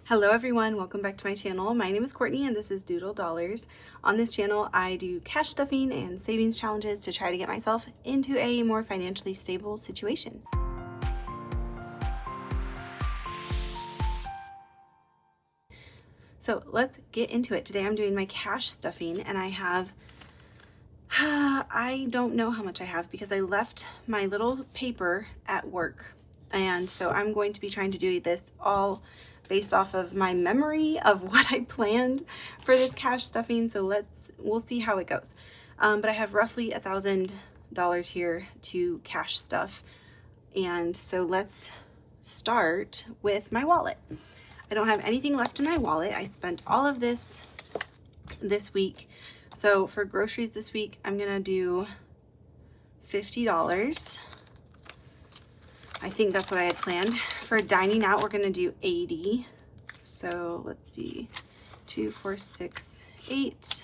Hello everyone, welcome back to my channel. My name is Courtney and this is Doodle Dollars. On this channel I do cash stuffing and savings challenges to try to get myself into a more financially stable situation. So let's get into it. Today I'm doing my cash stuffing and I have, I don't know how much I have because I left my little paper at work. And so I'm going to be trying to do this all based off of my memory of what I planned for this cash stuffing. So we'll see how it goes. But I have roughly $1,000 here to cash stuff. And so let's start with my wallet. I don't have anything left in my wallet. I spent all of this week. So for groceries this week, I'm gonna do $50. I think that's what I had planned. For dining out, we're gonna do 80. So let's see, 2, 4, 6, 8.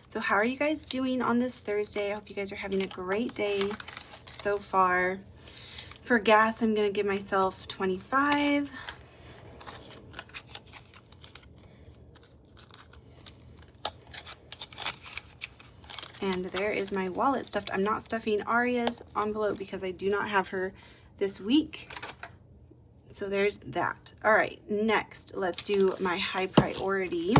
So how are you guys doing on this Thursday? I hope you guys are having a great day so far. For gas, I'm gonna give myself 25. And there is my wallet stuffed. I'm not stuffing Aria's envelope because I do not have her this week. So there's that. All right, next, let's do my high priority.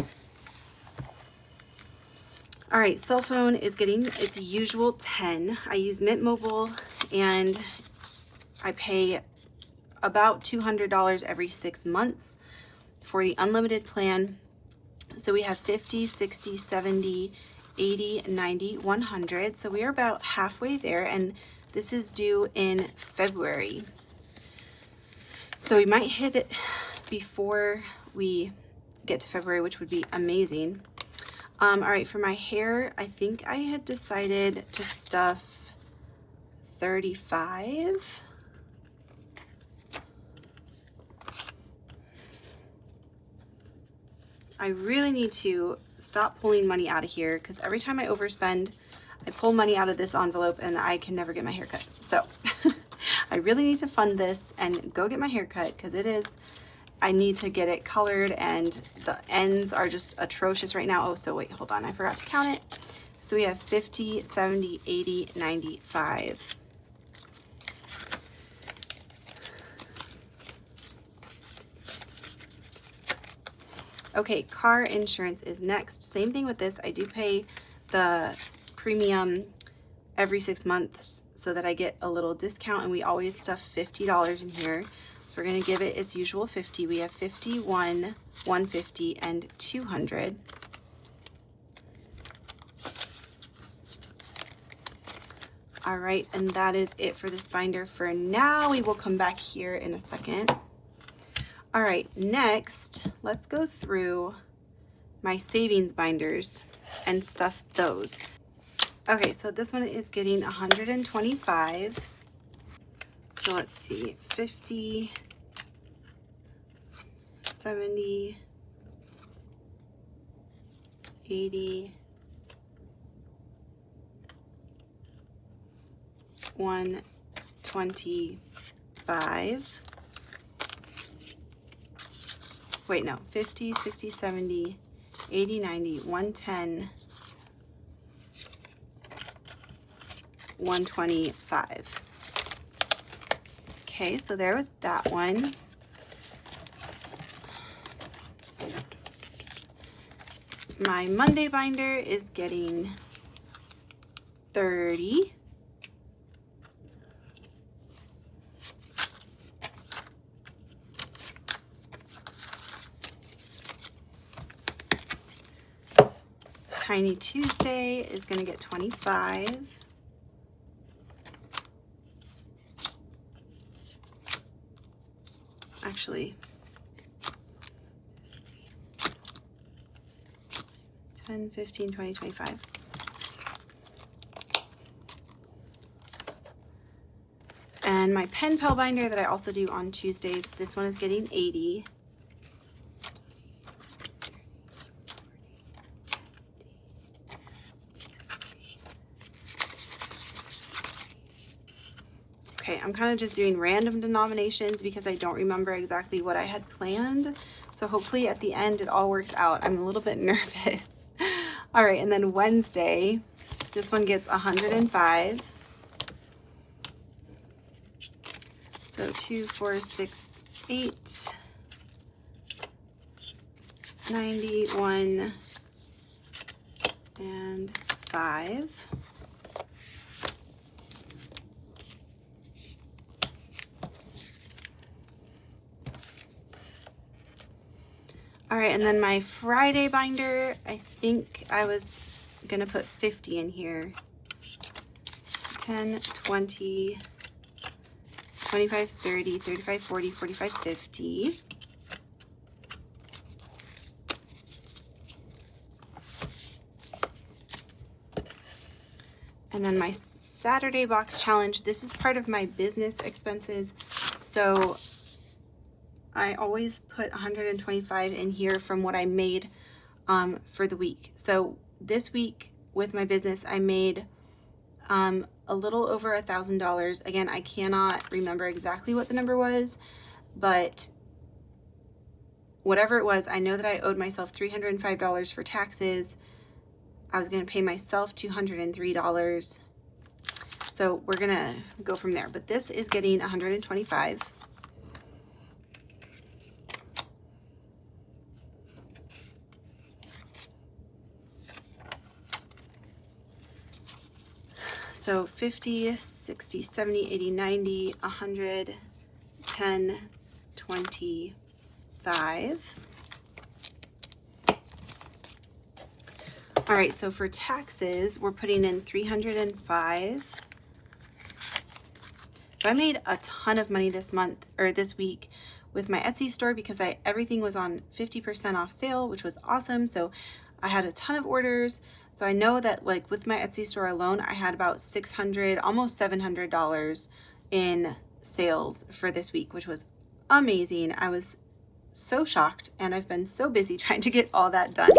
All right, cell phone is getting its usual 10. I use Mint Mobile and I pay about $200 every 6 months for the unlimited plan. So we have 50, 60, 70, 80, 90, 100. So we are about halfway there, and this is due in February. So we might hit it before we get to February, which would be amazing. All right, for my hair, I think I had decided to stuff 35. I really need to stop pulling money out of here because every time I overspend, I pull money out of this envelope and I can never get my hair cut. So I really need to fund this and go get my hair cut because I need to get it colored and the ends are just atrocious right now. Oh, so wait, hold on. I forgot to count it. So we have 50, 70, 80, 95. Okay, car insurance is next. Same thing with this. I do pay the premium every 6 months so that I get a little discount, and we always stuff $50 in here. So we're gonna give it its usual 50. We have 51, 150, and 200. All right, and that is it for this binder for now. We will come back here in a second. All right, next, let's go through my savings binders and stuff those. Okay, so this one is getting 125. So let's see, 50, 70, 80, 125. Wait, no, 50, 60, 70, 80, 90, 110, 125. Okay, so there was that one. My Monday binder is getting 30. Tiny Tuesday is going to get 25. Actually, 10, 15, 20, 25. And my pen pal binder that I also do on Tuesdays, this one is getting 80. Okay, I'm kind of just doing random denominations because I don't remember exactly what I had planned. So So hopefully at the end it all works out. I'm a little bit nervous. All right, and then Wednesday, this one gets 105. So 2, 4, 6, 8, 91, and 5. All right, and then my Friday binder, I think I was gonna put 50 in here. 10, 20, 25, 30, 35, 40, 45, 50. And then my Saturday box challenge, this is part of my business expenses. So I always put 125 in here from what I made for the week. So this week with my business, I made a little over $1,000. Again, I cannot remember exactly what the number was, but whatever it was, I know that I owed myself $305 for taxes. I was going to pay myself $203. So we're going to go from there. But this is getting 125. So 50, 60, 70, 80, 90, 100, 10, 25. All right, so for taxes, we're putting in 305. So I made a ton of money this month, or this week, with my Etsy store because everything was on 50% off sale, which was awesome. So I had a ton of orders. So I know that like with my Etsy store alone, I had about $600, almost $700 in sales for this week, which was amazing. I was so shocked, and I've been so busy trying to get all that done.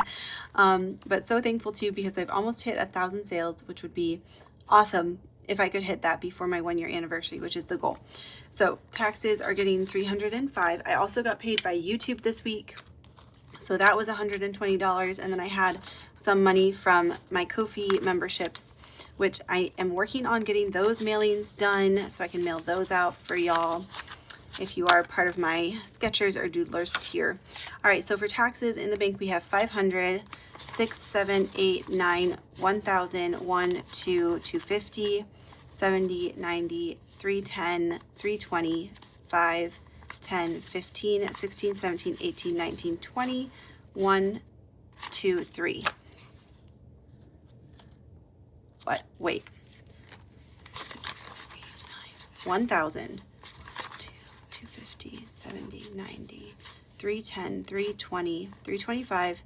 But so thankful too, because I've almost hit 1,000 sales, which would be awesome if I could hit that before my 1-year anniversary, which is the goal. So taxes are getting 305. I also got paid by YouTube this week. So that was $120. And then I had some money from my Ko-fi memberships, which I am working on getting those mailings done so I can mail those out for y'all if you are part of my Sketchers or Doodlers tier. All right, so for taxes in the bank, we have 500, 6, 7, 8, 9, 1,000, 1, 2, 250, 70, 90, 310, 320, 5, 10, 15, 16, 17, 18, 19, 20, 1, 2, 3. What? Wait. 6, 7, 8, 9, 1,000, 250, 70, 90, 310, 320, 325,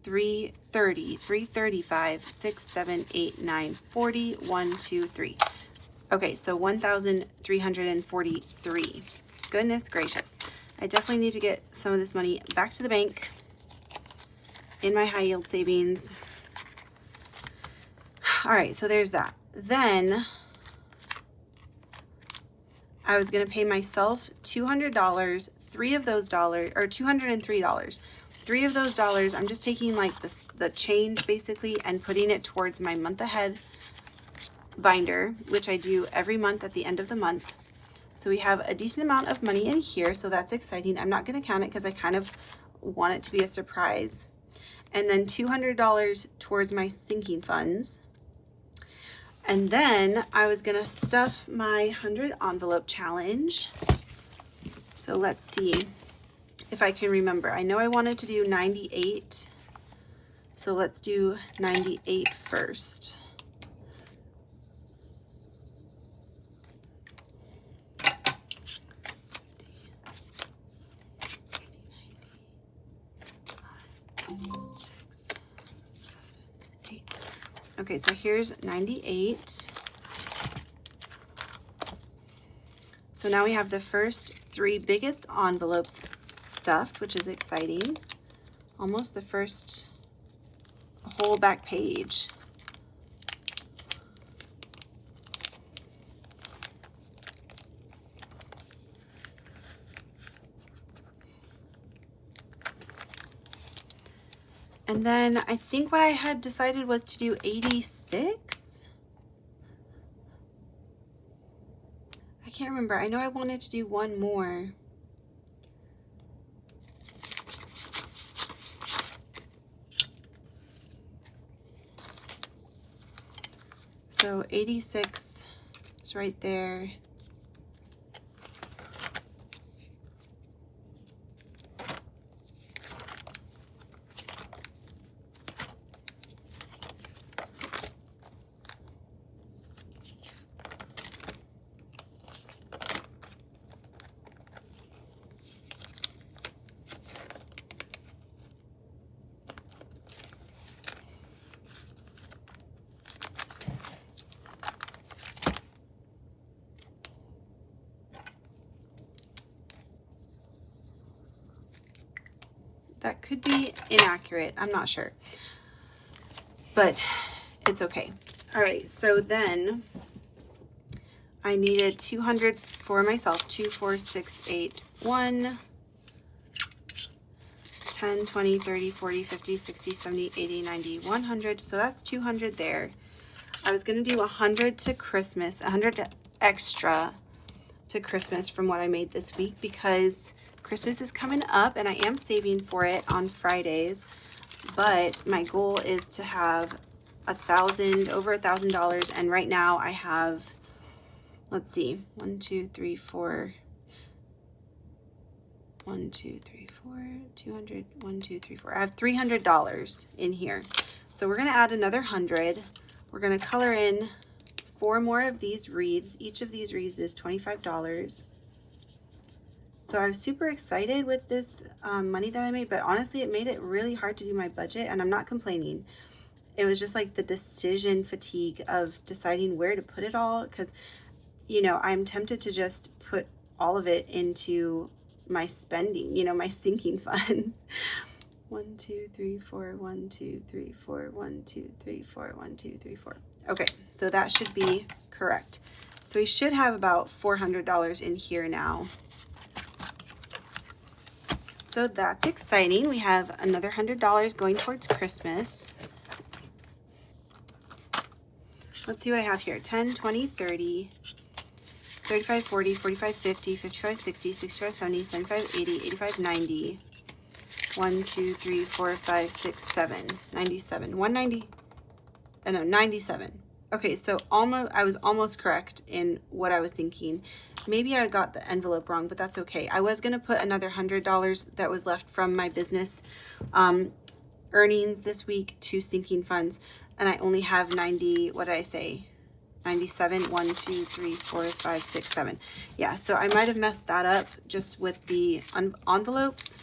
330, 335, 6, 7, 8, 9, 40, 1, 2, 3. Okay, so 1,343. Goodness gracious. I definitely need to get some of this money back to the bank in my high yield savings. All right, so there's that. Then I was going to pay myself $200, $203. 3 of those dollars, I'm just taking like the change basically and putting it towards my month ahead binder, which I do every month at the end of the month. So we have a decent amount of money in here, so that's exciting. I'm not going to count it because I kind of want it to be a surprise. And then $200 towards my sinking funds. And then I was going to stuff my 100 envelope challenge. So let's see if I can remember. I know I wanted to do 98. So let's do 98 first. Okay, so here's 98. So now we have the first 3 biggest envelopes stuffed, which is exciting. Almost the first whole back page. And then I think what I had decided was to do 86. I can't remember. I know I wanted to do one more. So 86 is right there. That could be inaccurate. I'm not sure, but it's okay. All right, so then I needed 200 for myself. 2, 4, 6, 8, 1, 10, 20, 30, 40, 50, 60, 70, 80, 90, 100. So that's 200 there. I was going to do 100 to Christmas, 100 extra to Christmas from what I made this week, because Christmas is coming up and I am saving for it on Fridays, but my goal is to have over $1,000, and right now I have, let's see, 1, 2, 3, 4, 1, 2, 3, 4, 200, 1, 2, 3, 4. I have $300 in here. So we're going to add another 100. We're going to color in 4 more of these wreaths. Each of these wreaths is $25. So I was super excited with this money that I made, but honestly, it made it really hard to do my budget, and I'm not complaining. It was just like the decision fatigue of deciding where to put it all, because, you know, I'm tempted to just put all of it into my spending, you know, my sinking funds. 1, 2, 3, 4, 1, 2, 3, 4, 1, 2, 3, 4, 1, 2, 3, 4. Okay, so that should be correct. So we should have about $400 in here now. So that's exciting. We have another $100 going towards Christmas. Let's see what I have here. 10, 20, 30, 35, 40, 45, 50, 55, 60, 65, 70, 75, 80, 85, 90. 1, 2, 3, 4, 5, 6, 7, 97. 190. No, 97. Okay, so I was almost correct in what I was thinking. Maybe I got the envelope wrong, but that's okay. I was going to put another $100 that was left from my business earnings this week to sinking funds, and I only have 90, what did I say? 97, 1, 2, 3, 4, 5, 6, 7. Yeah, so I might have messed that up just with the envelopes,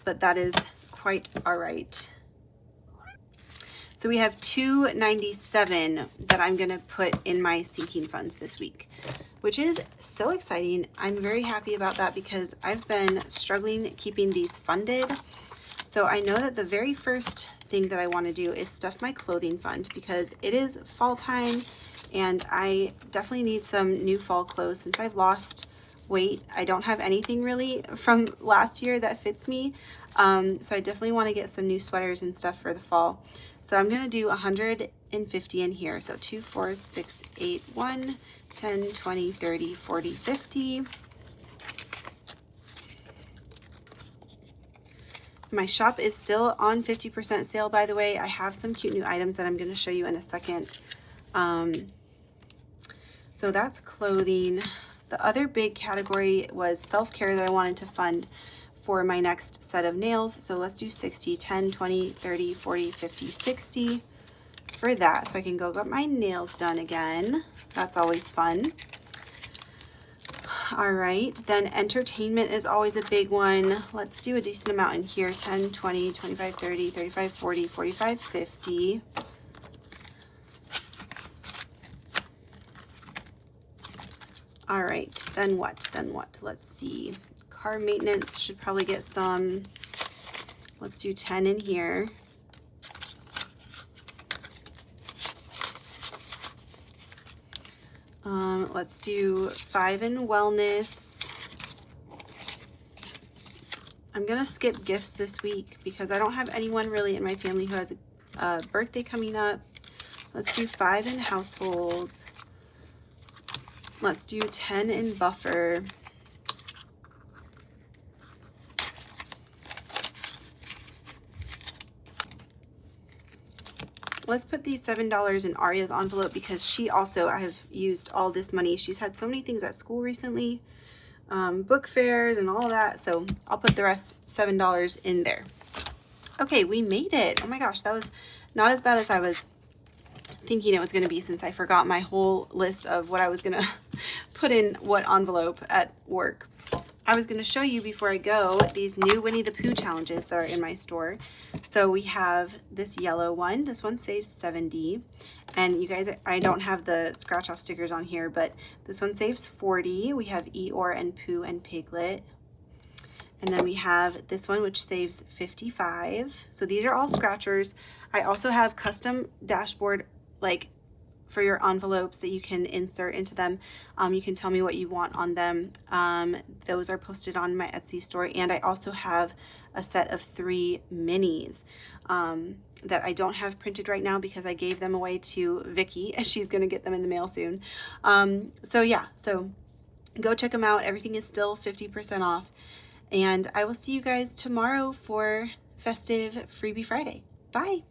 but that is quite all right. So we have $297 that I'm going to put in my sinking funds this week, which is so exciting. I'm very happy about that because I've been struggling keeping these funded. So I know that the very first thing that I want to do is stuff my clothing fund, because it is fall time and I definitely need some new fall clothes since I've lost weight. I don't have anything really from last year that fits me. So I definitely want to get some new sweaters and stuff for the fall. So I'm going to do 150 in here. So 2, 4, 6, 8, 1, 10, 20, 30, 40, 50. My shop is still on 50% sale, by the way. I have some cute new items that I'm going to show you in a second. So that's clothing. The other big category was self-care that I wanted to fund for my next set of nails. So let's do 60, 10, 20, 30, 40, 50, 60 for that. So I can go get my nails done again. That's always fun. All right, then entertainment is always a big one. Let's do a decent amount in here. 10, 20, 25, 30, 35, 40, 45, 50. All right, then what? Let's see. Car maintenance should probably get some. Let's do 10 in here. Let's do 5 in wellness. I'm gonna skip gifts this week because I don't have anyone really in my family who has a birthday coming up. Let's do 5 in household. Let's do 10 in buffer. Let's put these $7 in Aria's envelope because she also, I have used all this money. She's had so many things at school recently, book fairs and all that. So I'll put the rest, $7 in there. Okay, we made it. Oh my gosh, that was not as bad as I was thinking it was going to be, since I forgot my whole list of what I was going to put in what envelope at work. I was going to show you before I go these new Winnie the Pooh challenges that are in my store. So we have this yellow one. This one saves 70. And you guys, I don't have the scratch off stickers on here, but this one saves 40. We have Eeyore and Pooh and Piglet. And then we have this one, which saves 55. So these are all scratchers. I also have custom dashboard, like for your envelopes that you can insert into them. You can tell me what you want on them. Those are posted on my Etsy store. And I also have a set of 3 minis that I don't have printed right now because I gave them away to Vicky, and she's gonna get them in the mail soon. So yeah, so go check them out. Everything is still 50% off. And I will see you guys tomorrow for festive Freebie Friday. Bye.